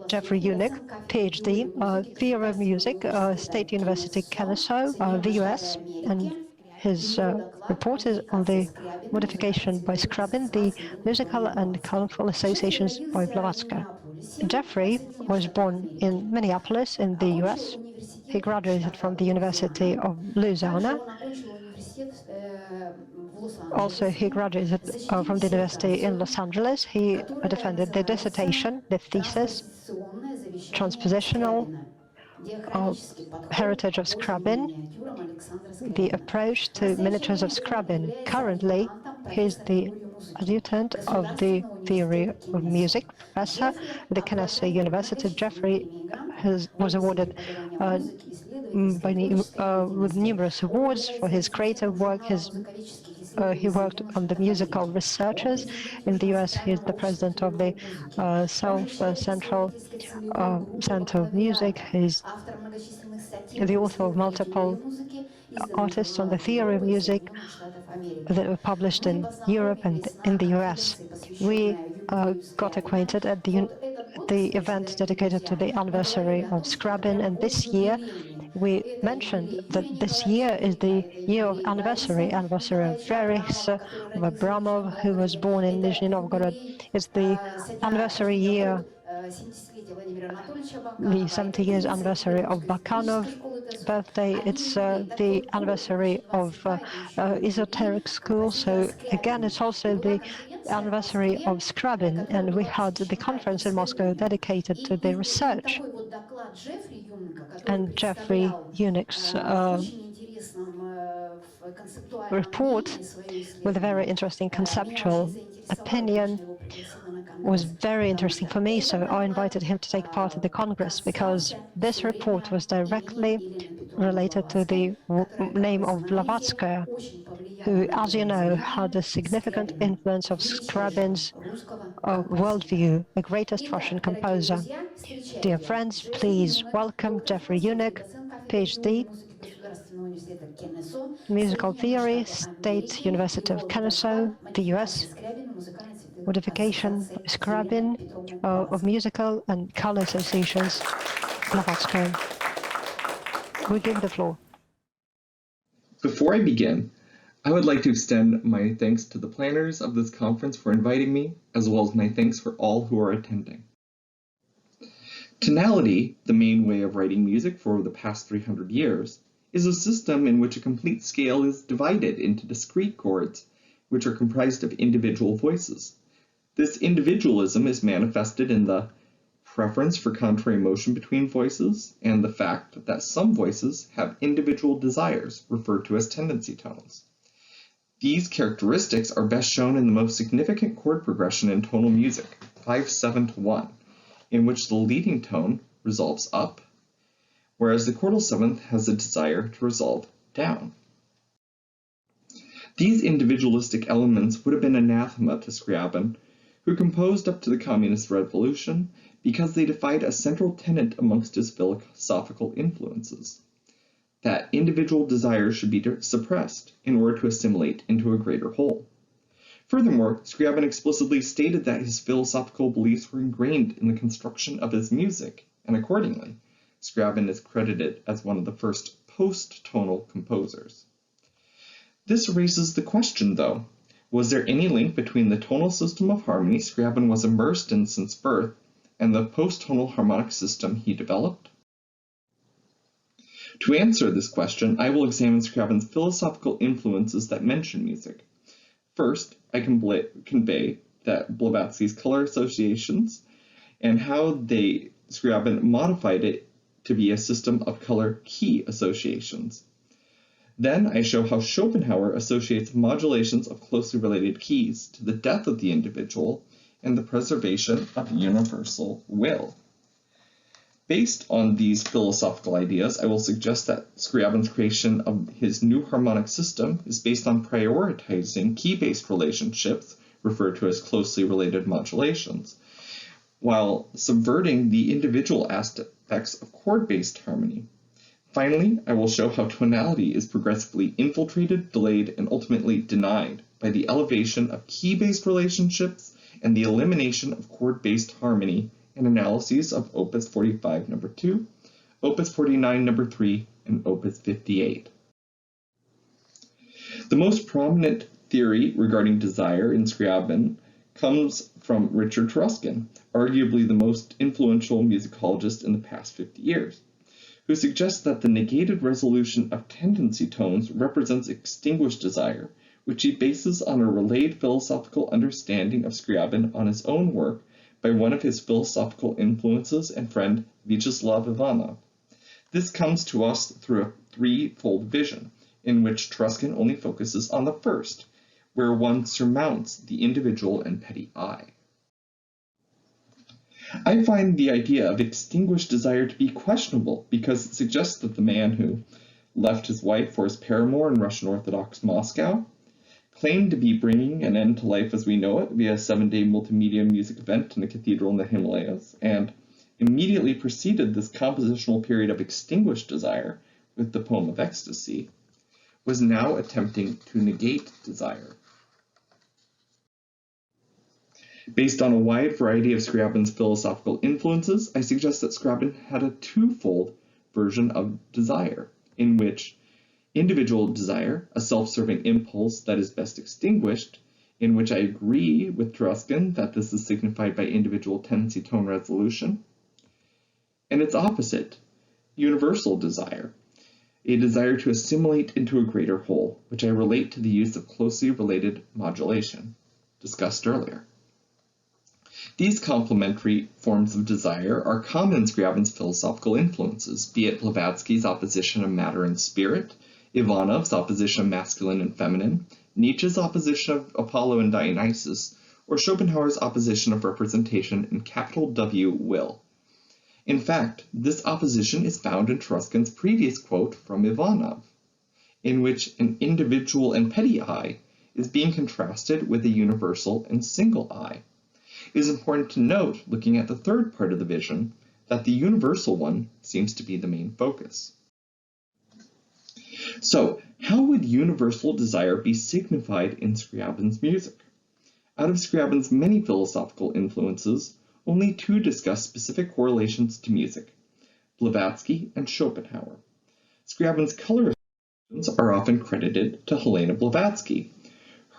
Jeffrey Yunek, PhD, Theory of Music, State University, Kennesaw, the US, and his report is on the modification by Scriabin, the musical and colorful associations by Blavatsky. Jeffrey was born in Minneapolis in the US. He graduated from the University of Louisiana. Also, he graduated from the university in Los Angeles. He defended the dissertation, the thesis, transpositional heritage of Scriabin, the approach to miniatures of Scriabin. Currently, he's the adjutant of the theory of music professor at the Kennesaw University. Jeffrey was awarded with numerous awards for his creative work. He worked on the musical researchers. In the US, he's the president of the South Central Center of Music. He's the author of multiple artists on the theory of music that were published in Europe and in the US. We got acquainted at the event dedicated to the anniversary of Scriabin, and this year we mentioned that this year is the year of anniversary of Veris, of Abramov, who was born in Nizhny Novgorod. It's the anniversary year, the 70 years anniversary of Bakanov birthday. It's the anniversary of esoteric school. So again, it's also the anniversary of Scriabin, and we had the conference in Moscow dedicated to the research. And Jeffrey Yunek's report, with a very interesting conceptual opinion, was very interesting for me, so I invited him to take part in the Congress, because this report was directly related to the name of Blavatsky, who, as you know, had a significant influence of Scriabin's worldview, the greatest Russian composer. Dear friends, please welcome Jeffrey Yunek, PhD, Musical Theory, State University of Kennesaw, the US, Modification by Scriabin of musical and color associations, Blavatsky. We give the floor. Before I begin, I would like to extend my thanks to the planners of this conference for inviting me, as well as my thanks for all who are attending. Tonality, the main way of writing music for the past 300 years, is a system in which a complete scale is divided into discrete chords, which are comprised of individual voices. This individualism is manifested in the preference for contrary motion between voices and the fact that some voices have individual desires, referred to as tendency tones. These characteristics are best shown in the most significant chord progression in tonal music, 5/7-1, in which the leading tone resolves up, whereas the chordal seventh has a desire to resolve down. These individualistic elements would have been anathema to Scriabin, who composed up to the Communist Revolution because they defied a central tenet amongst his philosophical influences, that individual desires should be suppressed in order to assimilate into a greater whole. Furthermore, Scriabin explicitly stated that his philosophical beliefs were ingrained in the construction of his music, and accordingly, Scriabin is credited as one of the first post-tonal composers. This raises the question, though, was there any link between the tonal system of harmony Scriabin was immersed in since birth and the post-tonal harmonic system he developed? To answer this question, I will examine Scriabin's philosophical influences that mention music. First, I can convey that Blavatsky's color associations and how Scriabin modified it to be a system of color key associations. Then I show how Schopenhauer associates modulations of closely related keys to the death of the individual and the preservation of universal will. Based on these philosophical ideas, I will suggest that Scriabin's creation of his new harmonic system is based on prioritizing key-based relationships, referred to as closely related modulations, while subverting the individual aspects of chord-based harmony. Finally, I will show how tonality is progressively infiltrated, delayed, and ultimately denied by the elevation of key-based relationships and the elimination of chord-based harmony and analyses of Opus 45 No. 2, Opus 49 No. 3, and Opus 58. The most prominent theory regarding desire in Scriabin comes from Richard Truskin, arguably the most influential musicologist in the past 50 years, who suggests that the negated resolution of tendency tones represents extinguished desire, which he bases on a relayed philosophical understanding of Scriabin on his own work by one of his philosophical influences and friend Vyacheslav Ivanov. This comes to us through a threefold vision, in which Truskin only focuses on the first, where one surmounts the individual and petty I. I find the idea of extinguished desire to be questionable because it suggests that the man who left his wife for his paramour in Russian Orthodox Moscow, claimed to be bringing an end to life as we know it via a 7-day multimedia music event in a cathedral in the Himalayas, and immediately preceded this compositional period of extinguished desire with the poem of Ecstasy, was now attempting to negate desire. Based on a wide variety of Scriabin's philosophical influences, I suggest that Scriabin had a twofold version of desire, in which individual desire, a self-serving impulse that is best extinguished, in which I agree with Truskin that this is signified by individual tendency tone resolution, and its opposite, universal desire, a desire to assimilate into a greater whole, which I relate to the use of closely related modulation, discussed earlier. These complementary forms of desire are common in Scriabin's philosophical influences, be it Blavatsky's opposition of matter and spirit, Ivanov's opposition of masculine and feminine, Nietzsche's opposition of Apollo and Dionysus, or Schopenhauer's opposition of representation in capital W will. In fact, this opposition is found in Truskin's previous quote from Ivanov, in which an individual and petty I is being contrasted with a universal and single I. It is important to note, looking at the third part of the vision, that the universal one seems to be the main focus. So, how would universal desire be signified in Scriabin's music? Out of Scriabin's many philosophical influences, only two discuss specific correlations to music, Blavatsky and Schopenhauer. Scriabin's color associations are often credited to Helena Blavatsky.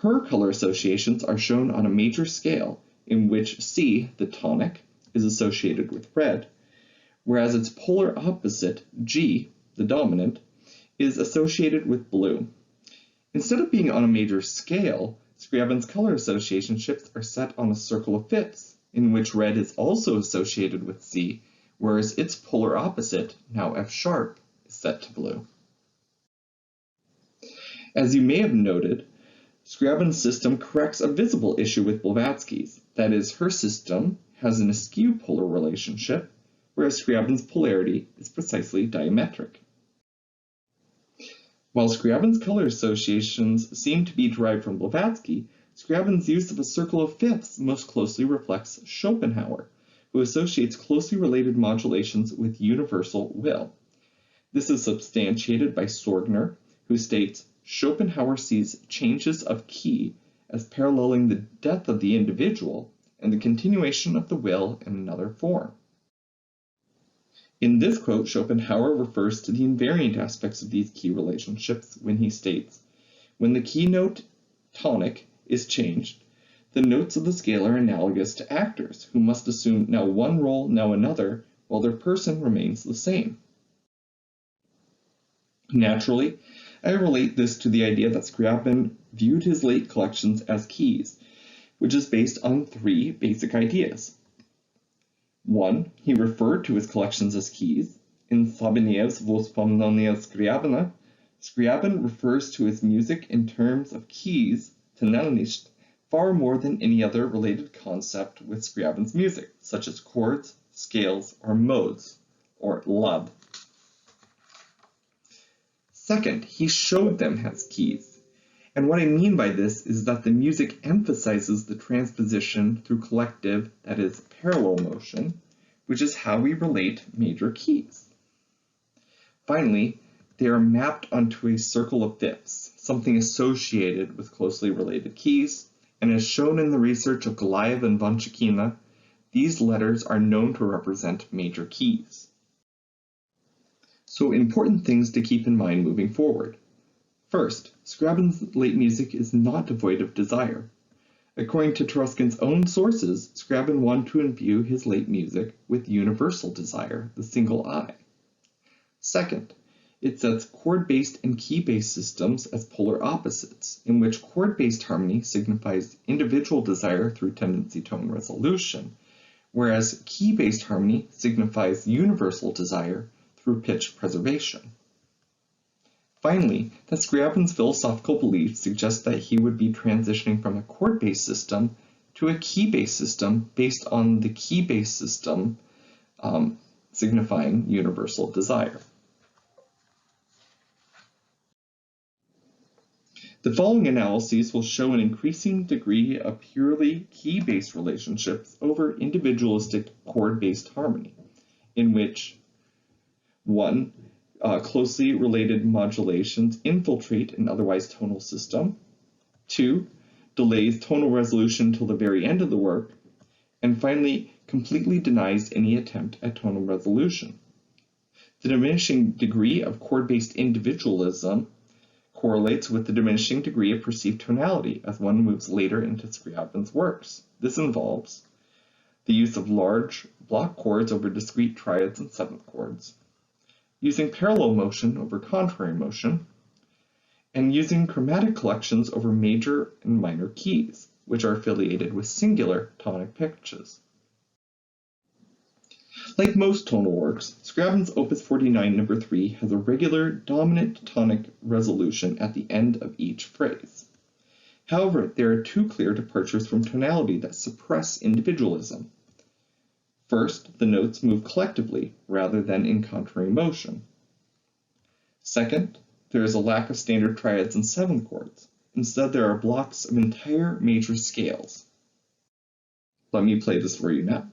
Her color associations are shown on a major scale, in which C, the tonic, is associated with red, whereas its polar opposite, G, the dominant, is associated with blue. Instead of being on a major scale, Scriabin's color associationships are set on a circle of fifths, in which red is also associated with C, whereas its polar opposite, now F sharp, is set to blue. As you may have noted, Scriabin's system corrects a visible issue with Blavatsky's, that is, her system has an askew polar relationship, whereas Scriabin's polarity is precisely diametric. While Scriabin's color associations seem to be derived from Blavatsky, Scriabin's use of a circle of fifths most closely reflects Schopenhauer, who associates closely related modulations with universal will. This is substantiated by Sorgner, who states, Schopenhauer sees changes of key as paralleling the death of the individual and the continuation of the will in another form. In this quote, Schopenhauer refers to the invariant aspects of these key relationships when he states, when the keynote tonic is changed, the notes of the scale are analogous to actors who must assume now one role, now another, while their person remains the same. Naturally, I relate this to the idea that Scriabin viewed his late collections as keys, which is based on three basic ideas. One, he referred to his collections as keys. In Sabiniev's Vospomnania Scriabina, Scriabin refers to his music in terms of keys, tonality, far more than any other related concept with Scriabin's music, such as chords, scales, or modes, or lab. Second, he showed them as keys. And what I mean by this is that the music emphasizes the transposition through collective, that is, parallel motion, which is how we relate major keys. Finally, they are mapped onto a circle of fifths, something associated with closely related keys, and as shown in the research of Goliath and von Chikina, these letters are known to represent major keys. So important things to keep in mind moving forward. First, Scriabin's late music is not devoid of desire. According to Taruskin's own sources, Scriabin wanted to imbue his late music with universal desire, the single I. Second, it sets chord-based and key-based systems as polar opposites, in which chord-based harmony signifies individual desire through tendency tone resolution, whereas key-based harmony signifies universal desire through pitch preservation. Finally, that Scriabin's philosophical beliefs suggest that he would be transitioning from a chord-based system to a key-based system based on the key-based system signifying universal desire. The following analyses will show an increasing degree of purely key-based relationships over individualistic chord-based harmony, in which 1. Closely related modulations infiltrate an otherwise tonal system, 2. Delays tonal resolution till the very end of the work, and finally, completely denies any attempt at tonal resolution. The diminishing degree of chord-based individualism correlates with the diminishing degree of perceived tonality as one moves later into Scriabin's works. This involves the use of large block chords over discrete triads and seventh chords, using parallel motion over contrary motion, and using chromatic collections over major and minor keys, which are affiliated with singular tonic pitches. Like most tonal works, Scriabin's Opus 49 No. 3 has a regular dominant tonic resolution at the end of each phrase. However, there are two clear departures from tonality that suppress individualism. First, the notes move collectively rather than in contrary motion. Second, there is a lack of standard triads and seventh chords. Instead, there are blocks of entire major scales. Let me play this for you now.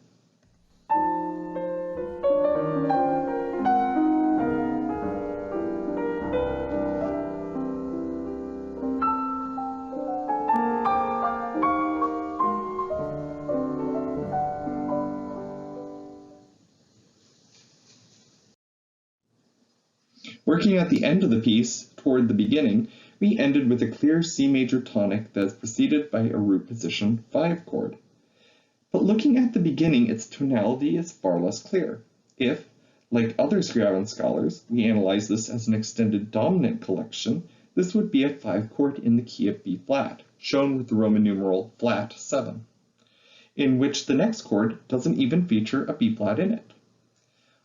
Working at the end of the piece, toward the beginning, we ended with a clear C major tonic that is preceded by a root position 5 chord. But looking at the beginning, its tonality is far less clear. If, like other Scriabin scholars, we analyze this as an extended dominant collection, this would be a 5 chord in the key of B flat, shown with the Roman numeral flat 7, in which the next chord doesn't even feature a B flat in it.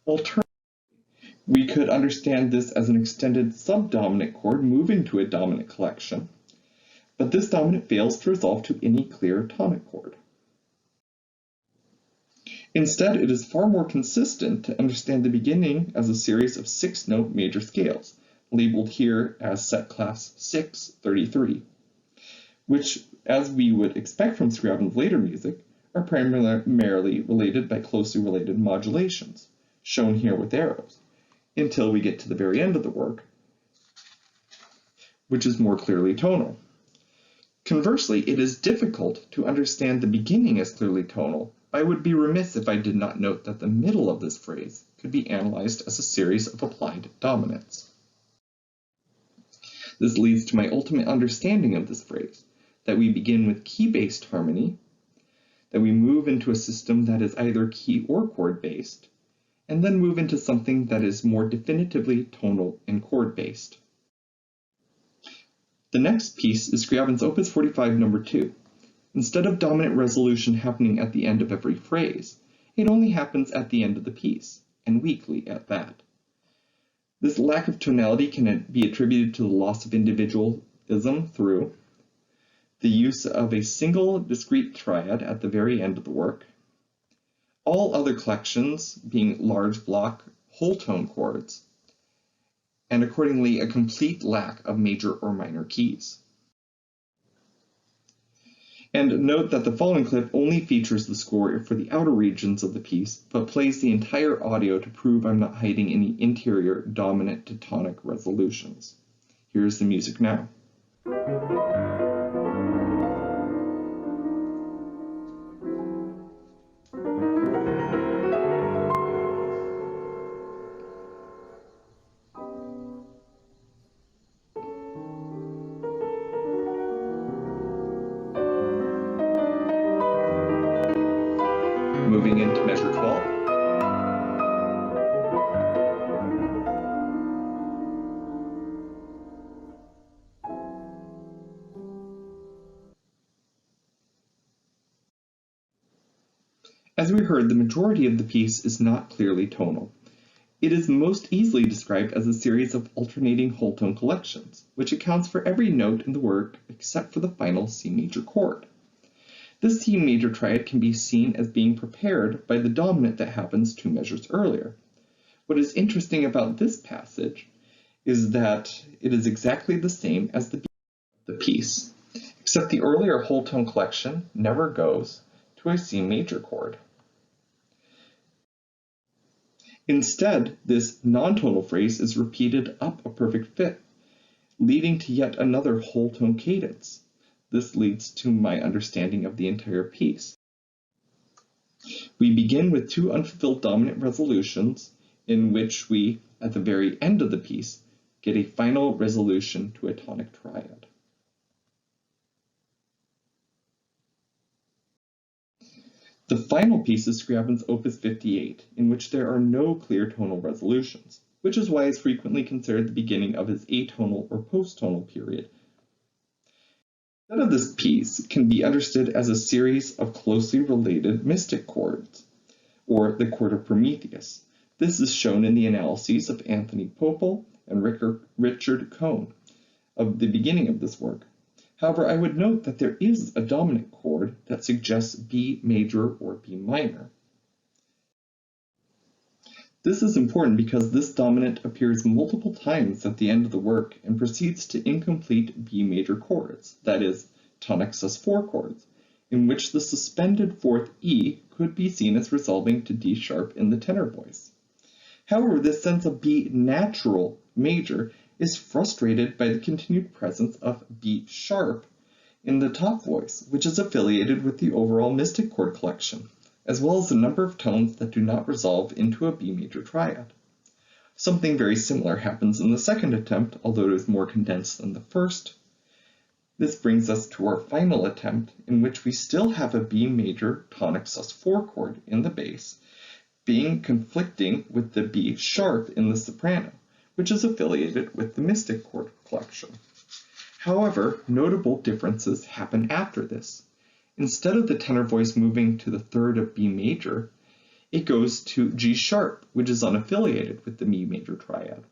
Alternatively, we could understand this as an extended subdominant chord moving to a dominant collection, but this dominant fails to resolve to any clear tonic chord. Instead, it is far more consistent to understand the beginning as a series of 6-note major scales, labeled here as set class 633, which, as we would expect from Scriabin's later music, are primarily related by closely related modulations, shown here with arrows, until we get to the very end of the work, which is more clearly tonal. Conversely, it is difficult to understand the beginning as clearly tonal. I would be remiss if I did not note that the middle of this phrase could be analyzed as a series of applied dominants. This leads to my ultimate understanding of this phrase, that we begin with key-based harmony, that we move into a system that is either key or chord-based, and then move into something that is more definitively tonal and chord-based. The next piece is Scriabin's Opus 45 No. 2. Instead of dominant resolution happening at the end of every phrase, it only happens at the end of the piece, and weakly at that. This lack of tonality can be attributed to the loss of individualism through the use of a single discrete triad at the very end of the work, all other collections being large block whole tone chords, and accordingly a complete lack of major or minor keys. And note that the following clip only features the score for the outer regions of the piece, but plays the entire audio to prove I'm not hiding any interior dominant to tonic resolutions. Here's the music now. moving into measure 12. As we heard, the majority of the piece is not clearly tonal. It is most easily described as a series of alternating whole tone collections, which accounts for every note in the work except for the final C major chord. This C major triad can be seen as being prepared by the dominant that happens 2 measures earlier. What is interesting about this passage is that it is exactly the same as the piece, except the earlier whole tone collection never goes to a C major chord. Instead, this non-tonal phrase is repeated up a perfect fifth, leading to yet another whole tone cadence. This leads to my understanding of the entire piece. We begin with 2 unfulfilled dominant resolutions, in which we, at the very end of the piece, get a final resolution to a tonic triad. The final piece is Scriabin's Opus 58, in which there are no clear tonal resolutions, which is why it's frequently considered the beginning of his atonal or post-tonal period. Instead of this piece can be understood as a series of closely related mystic chords, or the chord of Prometheus. This is shown in the analyses of Anthony Popel and Richard Cohn of the beginning of this work. However, I would note that there is a dominant chord that suggests B major or B minor. This is important because this dominant appears multiple times at the end of the work and proceeds to incomplete B major chords, that is, tonic sus4 chords, in which the suspended fourth E could be seen as resolving to D sharp in the tenor voice. However, this sense of B natural major is frustrated by the continued presence of B sharp in the top voice, which is affiliated with the overall mystic chord collection, as well as the number of tones that do not resolve into a B major triad. Something very similar happens in the second attempt, although it is more condensed than the first. This brings us to our final attempt, in which we still have a B major tonic sus4 chord in the bass, being conflicting with the B sharp in the soprano, which is affiliated with the mystic chord collection. However, notable differences happen after this. Instead of the tenor voice moving to the third of B major, it goes to G sharp, which is unaffiliated with the B major triad.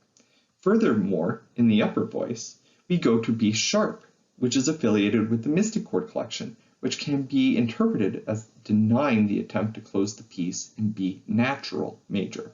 Furthermore, in the upper voice, we go to B sharp, which is affiliated with the mystic chord collection, which can be interpreted as denying the attempt to close the piece in B natural major.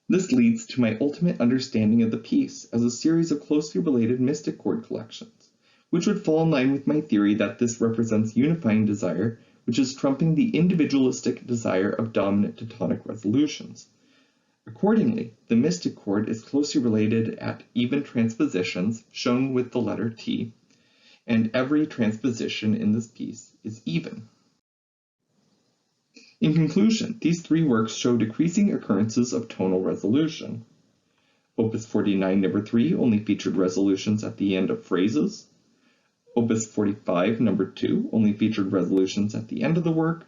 This leads to my ultimate understanding of the piece as a series of closely related mystic chord collections, which would fall in line with my theory that this represents unifying desire, which is trumping the individualistic desire of dominant to tonic resolutions. Accordingly, the mystic chord is closely related at even transpositions, shown with the letter T, and every transposition in this piece is even. In conclusion, these 3 works show decreasing occurrences of tonal resolution. Opus 49 number 3 only featured resolutions at the end of phrases. Opus 45 number 2 only featured resolutions at the end of the work.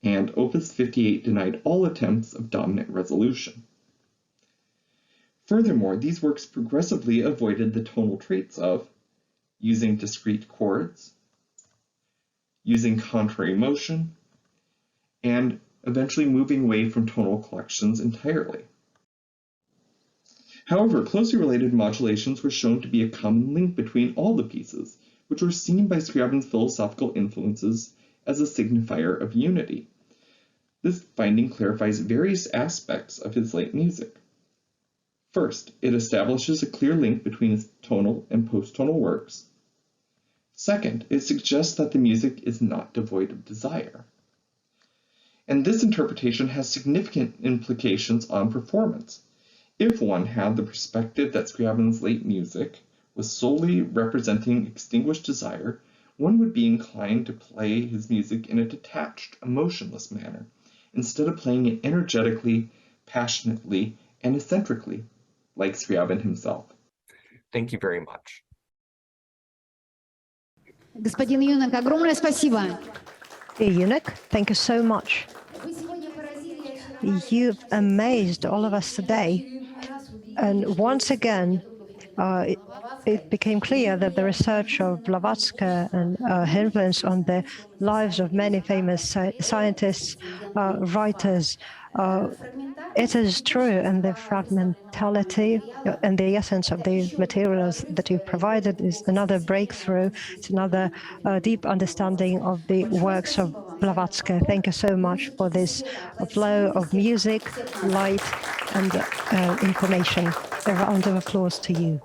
And Opus 58 denied all attempts of dominant resolution. Furthermore, these works progressively avoided the tonal traits of using discrete chords, using contrary motion, and eventually moving away from tonal collections entirely. However, closely related modulations were shown to be a common link between all the pieces, which were seen by Scriabin's philosophical influences as a signifier of unity. This finding clarifies various aspects of his late music. First, it establishes a clear link between his tonal and post-tonal works. Second, it suggests that the music is not devoid of desire. And this interpretation has significant implications on performance. If one had the perspective that Scriabin's late music was solely representing extinguished desire, one would be inclined to play his music in a detached, emotionless manner, instead of playing it energetically, passionately, and eccentrically, like Scriabin himself. Thank you very much. Господин Юнек, огромное спасибо. Dear Yunek, thank you so much. You've amazed all of us today. And once again, it became clear that the research of Blavatsky and her influence on the lives of many famous scientists, writers, it is true, and the fragmentality and the essence of the materials that you provided is another breakthrough. It's another deep understanding of the works of Blavatsky. Thank you so much for this flow of music, light, and information. A round of applause to you.